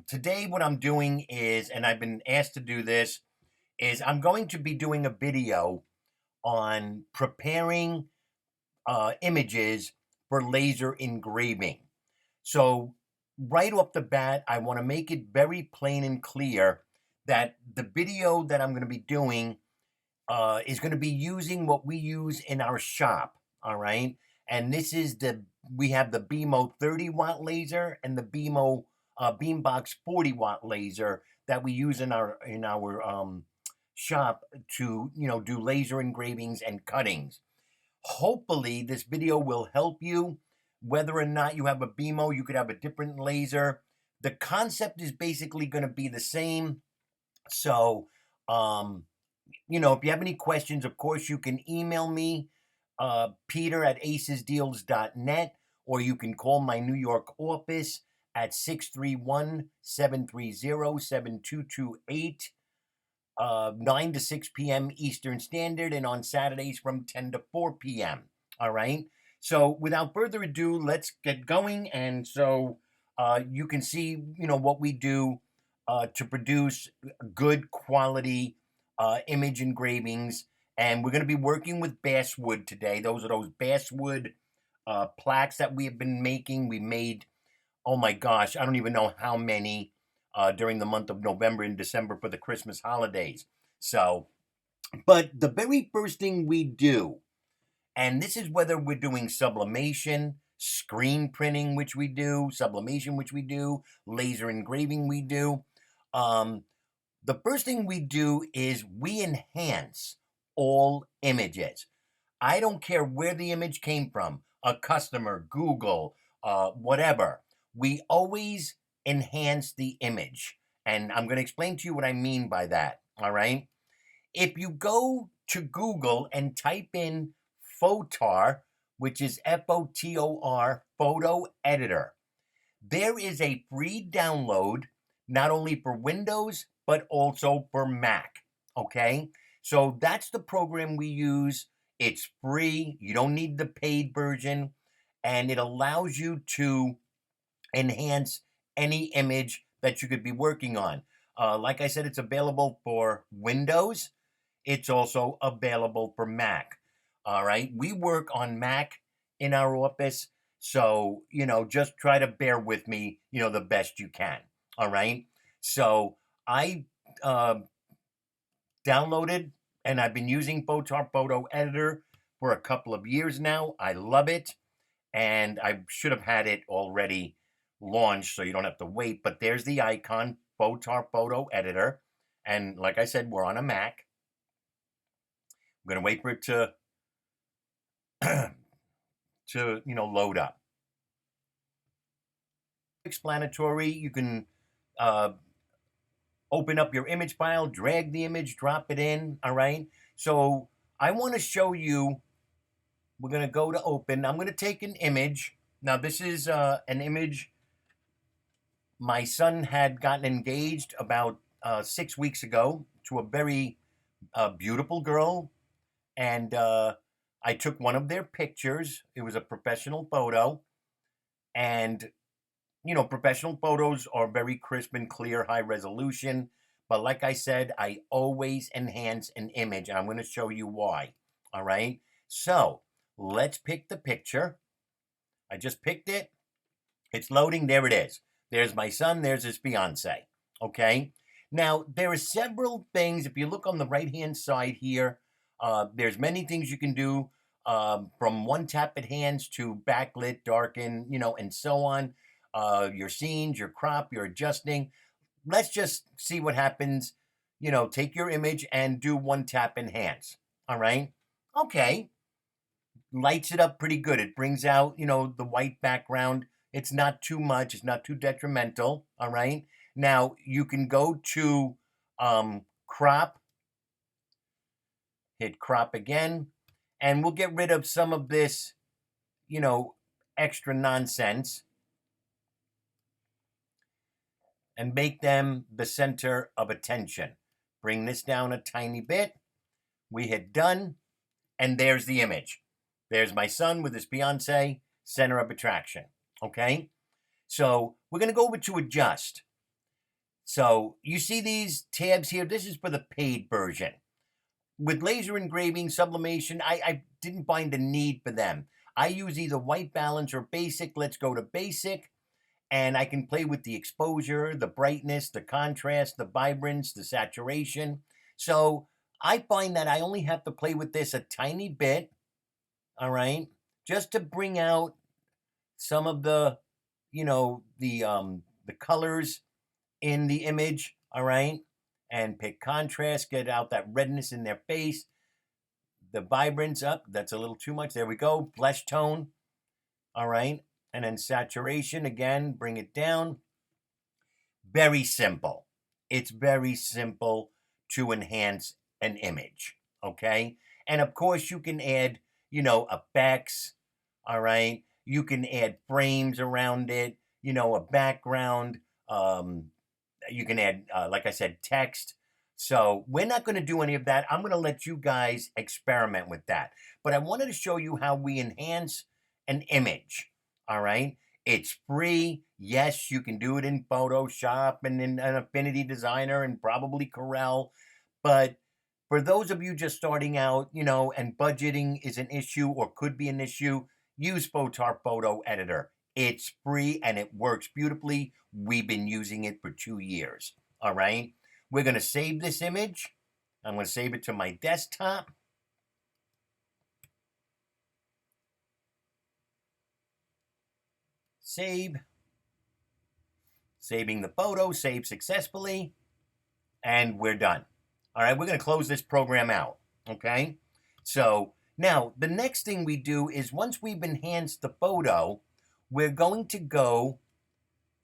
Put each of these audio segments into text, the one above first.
Today what I'm doing is, and I've been asked to do this, is I'm going to be doing a video on preparing images for laser engraving. So right off the bat, I want to make it very plain and clear that the video that I'm going to be doing is going to be using what we use in our shop. All right. And this is we have the BMO 30-watt laser and the beambox 40-watt laser that we use in our shop to, do laser engravings and cuttings. Hopefully this video will help you. Whether or not you have a BMO, you could have a different laser. The concept is basically going to be the same. So, if you have any questions, of course, you can email me, peter@acesdeals.net, or you can call my New York office at 631-730-7228, 9 to 6 p.m. Eastern Standard, and on Saturdays from 10 to 4 p.m. All right? So without further ado, let's get going. And so you can see, what we do to produce good quality image engravings. And we're going to be working with basswood today. Those are those basswood plaques that we have been making. We made, oh my gosh, I don't even know how many during the month of November and December for the Christmas holidays. So, but the very first thing we do, and this is whether we're doing sublimation, screen printing, which we do, sublimation, which we do, laser engraving, we do. The first thing we do is we enhance all images. I don't care where the image came from, a customer, Google, whatever. We always enhance the image. And I'm going to explain to you what I mean by that. All right. If you go to Google and type in Fotor, which is Fotor Photo Editor, there is a free download, not only for Windows, but also for Mac. Okay. So that's the program we use. It's free. You don't need the paid version. And it allows you to enhance any image that you could be working on. Like I said, it's available for Windows. It's also available for Mac. All right. We work on Mac in our office. So, just try to bear with me, the best you can. All right. So I downloaded and I've been using Fotor Photo Editor for a couple of years now. I love it. And I should have had it already launched so you don't have to wait. But there's the icon, Fotor Photo Editor. And like I said, we're on a Mac. I'm going to wait for it to load up. Explanatory. You can open up your image file, drag the image, drop it in. All right. So I want to show you. We're going to go to open. I'm going to take an image. Now this is an image. My son had gotten engaged about 6 weeks ago to a very beautiful girl. And I took one of their pictures. It was a professional photo. And, professional photos are very crisp and clear, high resolution. But like I said, I always enhance an image. And I'm going to show you why. All right. So let's pick the picture. I just picked it. It's loading. There it is. There's my son. There's his fiance. Okay. Now, there are several things. If you look on the right-hand side here, there's many things you can do, from one-tap hands to backlit, darken, and so on. Your scenes, your crop, your adjusting. Let's just see what happens. Take your image and do one-tap enhance. All right. Okay. Lights it up pretty good. It brings out, the white background. It's not too much. It's not too detrimental. All right. Now you can go to crop, hit crop again, and we'll get rid of some of this, extra nonsense and make them the center of attention. Bring this down a tiny bit. We hit done, and there's the image. There's my son with his fiance, center of attraction. Okay? So we're going to go over to adjust. So you see these tabs here? This is for the paid version. With laser engraving, sublimation, I didn't find a need for them. I use either white balance or basic. Let's go to basic, and I can play with the exposure, the brightness, the contrast, the vibrance, the saturation. So I find that I only have to play with this a tiny bit, all right, just to bring out some of the, the colors in the image, all right, and pick contrast, get out that redness in their face, the vibrance up. That's a little too much. There we go. Flesh tone, all right, and then saturation again. Bring it down. Very simple. It's very simple to enhance an image, okay? And of course, you can add, effects, all right? You can add frames around it, a background. You can add, like I said, text. So we're not going to do any of that. I'm going to let you guys experiment with that. But I wanted to show you how we enhance an image, all right? It's free. Yes, you can do it in Photoshop and in an Affinity Designer and probably Corel. But for those of you just starting out, and budgeting is an issue or could be an issue, use Fotor Photo Editor. It's free and it works beautifully. We've been using it for 2 years. All right. We're going to save this image. I'm going to save it to my desktop. Save. Saving the photo. Save successfully. And we're done. All right. We're going to close this program out. Okay. So now the next thing we do is once we've enhanced the photo, we're going to go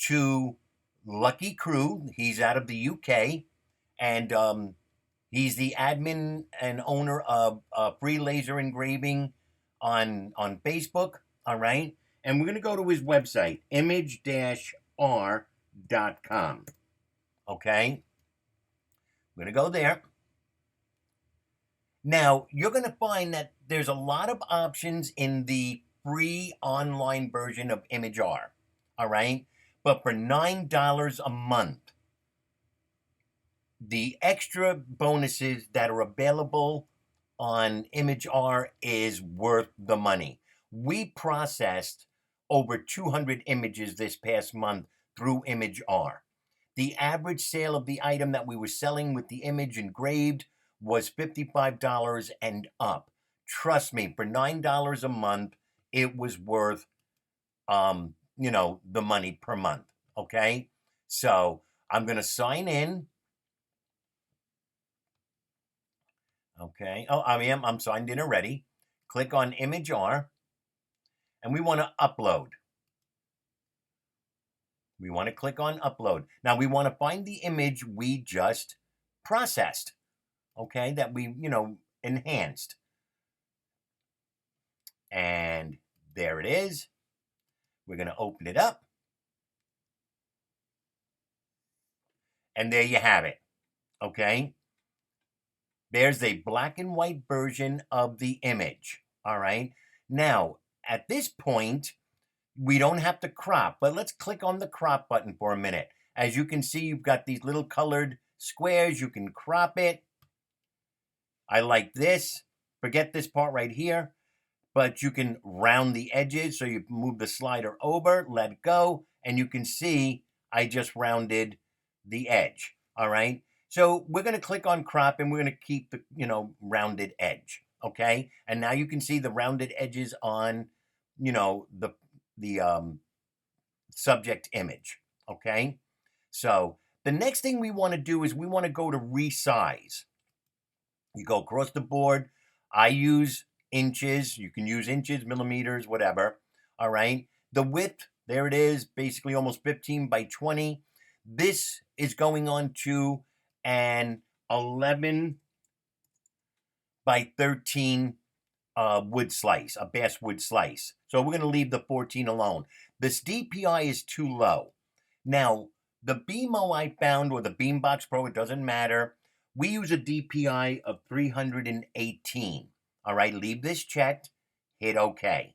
to Lucky Crew. He's out of the UK, and he's the admin and owner of Free Laser Engraving on Facebook. All right, and we're gonna go to his website, imag-r.com. Okay, we're gonna go there. Now you're gonna find that there's a lot of options in the free online version of imag-r. All right, but for $9 a month, the extra bonuses that are available on imag-r is worth the money. We processed over 200 images this past month through imag-r. The average sale of the item that we were selling with the image engraved was $55 and up. Trust me, for $9 a month, it was worth the money per month. Okay, so I'm going to sign in. Okay. Oh, I'm signed in already. Click on imag-r, and we want to upload. We want to click on upload. Now we want to find the image we just processed. Okay, that we, enhanced. And there it is. We're going to open it up. And there you have it. Okay. There's a black and white version of the image. All right. Now, at this point, we don't have to crop, but let's click on the crop button for a minute. As you can see, you've got these little colored squares. You can crop it. I like this. Forget this part right here, but you can round the edges. So you move the slider over, let go, and you can see I just rounded the edge. All right. So we're going to click on crop and we're going to keep the, rounded edge. Okay. And now you can see the rounded edges on, the subject image. Okay. So the next thing we want to do is we want to go to resize. You go across the board. I use inches. You can use inches, millimeters, whatever. All right. The width, there it is, basically almost 15 by 20. This is going on to an 11 by 13 wood slice, a basswood slice. So we're going to leave the 14 alone. This DPI is too low. Now, the BMO I found, or the Beambox Pro, it doesn't matter. We use a DPI of 318. All right, leave this checked. Hit OK.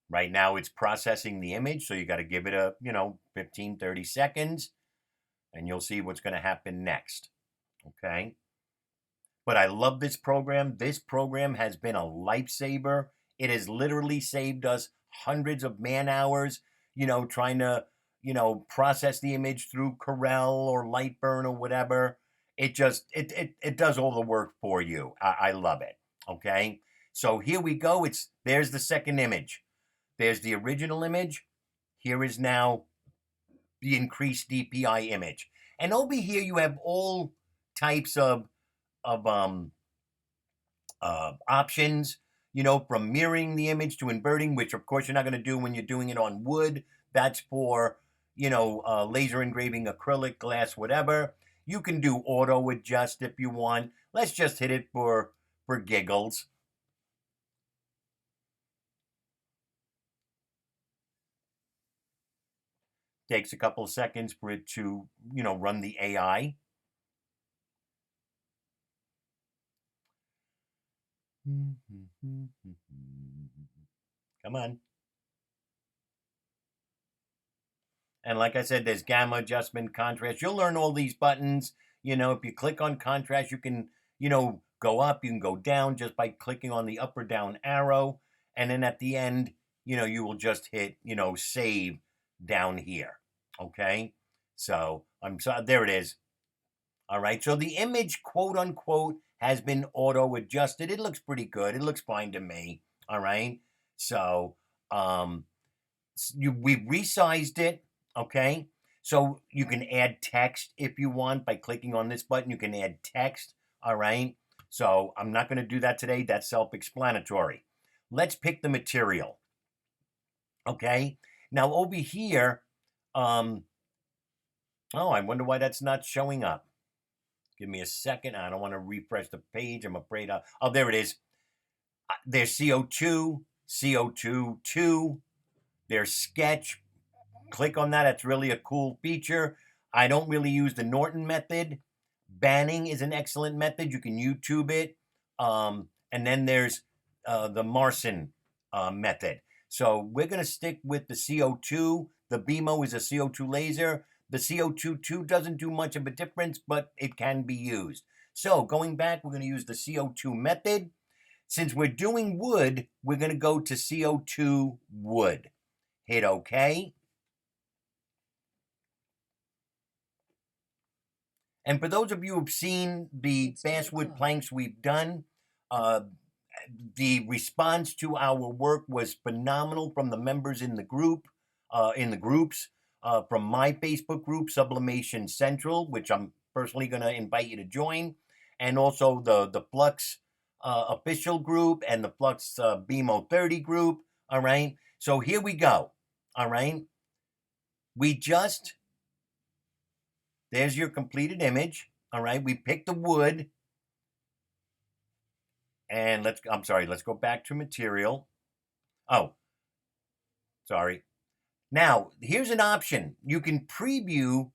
Right now it's processing the image, so you got to give it a, 15, 30 seconds, and you'll see what's going to happen next. Okay? But I love this program. This program has been a lifesaver. It has literally saved us hundreds of man hours, trying to, process the image through Corel or Lightburn or whatever. It just, it does all the work for you. I love it. Okay. So here we go. There's the second image. There's the original image. Here is now the increased DPI image. And over here you have all types of options, from mirroring the image to inverting, which of course you're not going to do when you're doing it on wood. That's for, laser engraving, acrylic, glass, whatever. You can do auto adjust if you want. Let's just hit it for giggles. Takes a couple of seconds for it to, run the AI. Come on. And like I said, there's gamma adjustment, contrast. You'll learn all these buttons. If you click on contrast, you can, go up, you can go down just by clicking on the up or down arrow. And then at the end, you will just hit, save down here. Okay. So there it is. All right. So the image, quote unquote, has been auto adjusted. It looks pretty good. It looks fine to me. All right. So, we resized it. Okay. So you can add text if you want by clicking on this button. You can add text. All right. So I'm not going to do that today. That's self-explanatory. Let's pick the material. Okay. Now over here, oh, I wonder why that's not showing up. Give me a second. I don't want to refresh the page. I'm afraid. Oh, there it is. There's CO2, CO2 2. There's sketch. Click on that. It's really a cool feature. I don't really use the Norton method. Banning is an excellent method. You can YouTube it. And then there's the Marson method. So we're going to stick with the CO2. The BMO is a CO2 laser. The CO2 2 doesn't do much of a difference, but it can be used. So going back, we're going to use the CO2 method. Since we're doing wood, we're going to go to CO2 wood. Hit OK. And for those of you who've seen the basswood planks we've done, the response to our work was phenomenal from the members in the group, in the groups, from my Facebook group, Sublimation Central, which I'm personally going to invite you to join, and also the Flux official group and the Flux BMO 30 group. All right. So here we go. All right. There's your completed image. All right. We picked the wood. And let's go back to material. Oh, sorry. Now, here's an option. You can preview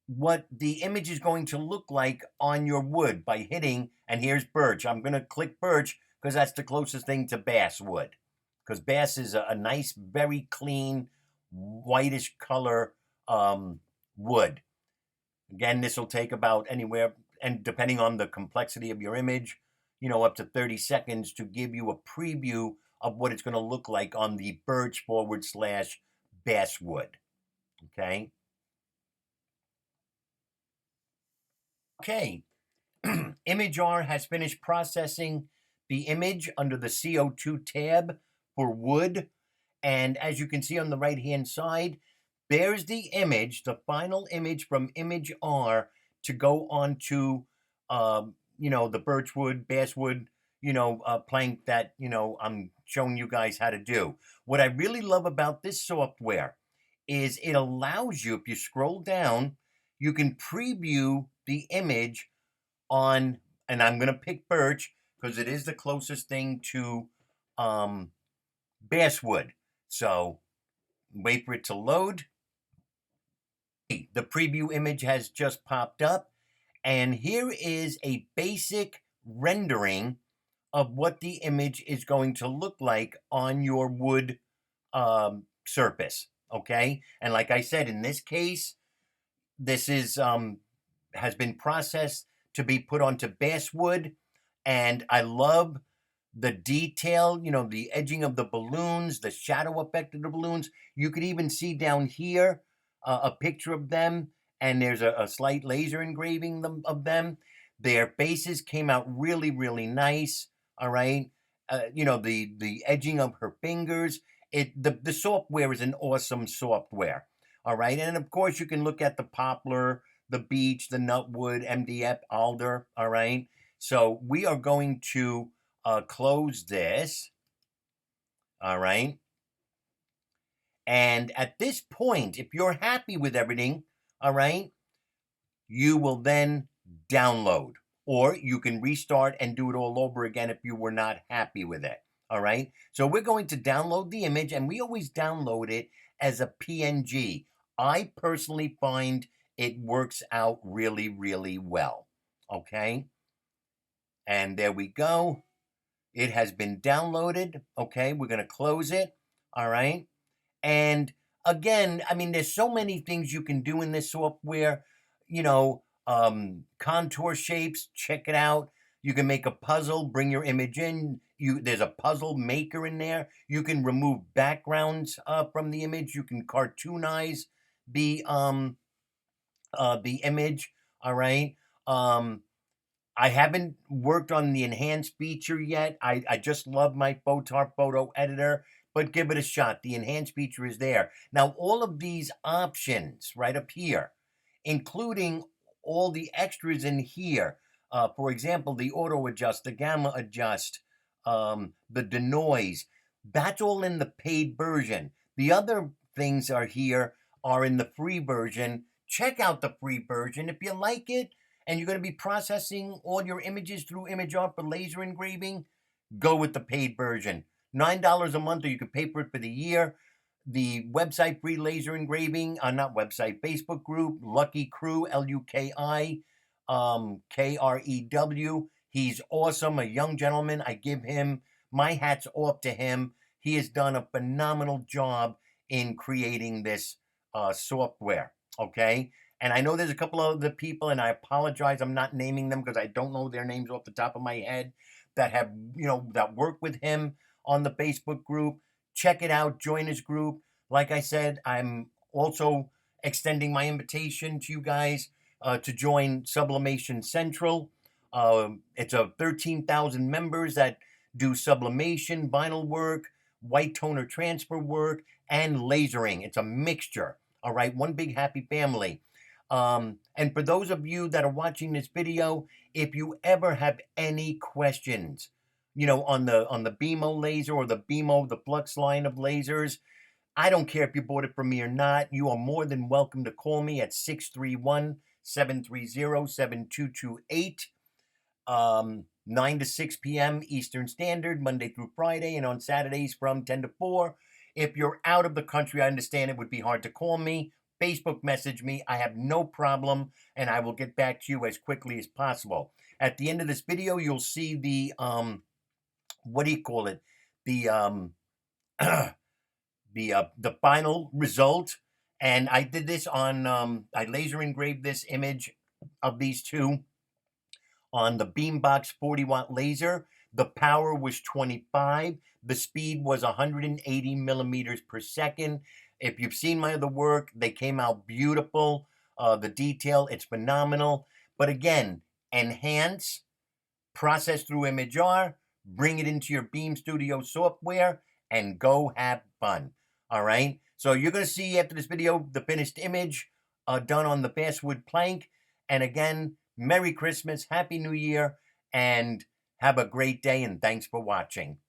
what the image is going to look like on your wood by hitting, and here's birch. I'm going to click birch because that's the closest thing to basswood. Because bass is a nice, very clean, whitish color wood. Again, this will take about anywhere, and depending on the complexity of your image, up to 30 seconds to give you a preview of what it's going to look like on the birch / basswood. Okay. Okay. imag-r has finished processing the image under the CO2 tab for wood. And as you can see on the right-hand side, there's the image, the final image from imag-r to go onto, the birchwood, basswood, plank that, I'm showing you guys how to do. What I really love about this software is it allows you, if you scroll down, you can preview the image on, and I'm going to pick birch because it is the closest thing to basswood. So wait for it to load. The preview image has just popped up, and here is a basic rendering of what the image is going to look like on your wood surface, okay? And like I said, in this case, this is has been processed to be put onto basswood, and I love the detail, you know, the edging of the balloons, the shadow effect of the balloons. You could even see down here a picture of them, and there's a slight laser engraving of them. Their faces came out really, really nice. All right, you know, the edging of her fingers. The software is an awesome software. All right, and of course you can look at the poplar, the beech, the nutwood, MDF, alder. All right, so we are going to close this. All right. And at this point, if you're happy with everything, all right, you will then download, or you can restart and do it all over again if you were not happy with it. All right. So we're going to download the image, and we always download it as a PNG. I personally find it works out really, really well. Okay. And there we go. It has been downloaded. Okay, we're going to close it. All right. And again, I mean, there's so many things you can do in this software. You know, contour shapes, check it out. You can make a puzzle, bring your image in. There's a puzzle maker in there. You can remove backgrounds from the image. You can cartoonize the image. All right. I haven't worked on the enhanced feature yet. I just love my Fotor Photo Editor, but give it a shot. The enhanced feature is there. Now, all of these options right up here, including all the extras in here, for example, the auto adjust, the gamma adjust, the denoise, that's all in the paid version. The other things are in the free version. Check out the free version. If you like it, and you're going to be processing all your images through imag-r for laser engraving, go with the paid version. $9 a month, or you can pay for it for the year. The website free laser engraving, not website, Facebook group, Lucky Crew, Luki Krew. He's awesome, a young gentleman. I give him my hats off to him. He has done a phenomenal job in creating this software. Okay. And I know there's a couple of the people, and I apologize, I'm not naming them because I don't know their names off the top of my head, that have, you know, that work with him on the Facebook group. Check it out, join his group. Like I said, I'm also extending my invitation to you guys to join Sublimation Central. It's a 13,000 members that do sublimation, vinyl work, white toner transfer work, and lasering. It's a mixture. All right, one big happy family. And for those of you that are watching this video, if you ever have any questions, you know, on the BMO laser or the BMO, the flux line of lasers, I don't care if you bought it from me or not. You are more than welcome to call me at 631-730-7228, 9 to 6 p.m. Eastern Standard, Monday through Friday, and on Saturdays from 10 to 4. If you're out of the country, I understand it would be hard to call me. Facebook message me. I have no problem, and I will get back to you as quickly as possible. At the end of this video, you'll see the what do you call it? The the final result. And I did this on I laser engraved this image of these two on the beambox 40-watt laser. The power was 25. The speed was 180 millimeters per second. If you've seen my other work, they came out beautiful. The detail, it's phenomenal. But again, enhance, process through imag-r, bring it into your Beam Studio software, and go have fun. All right? So you're going to see after this video the finished image done on the basswood plank. And again, Merry Christmas, Happy New Year, and have a great day, and thanks for watching.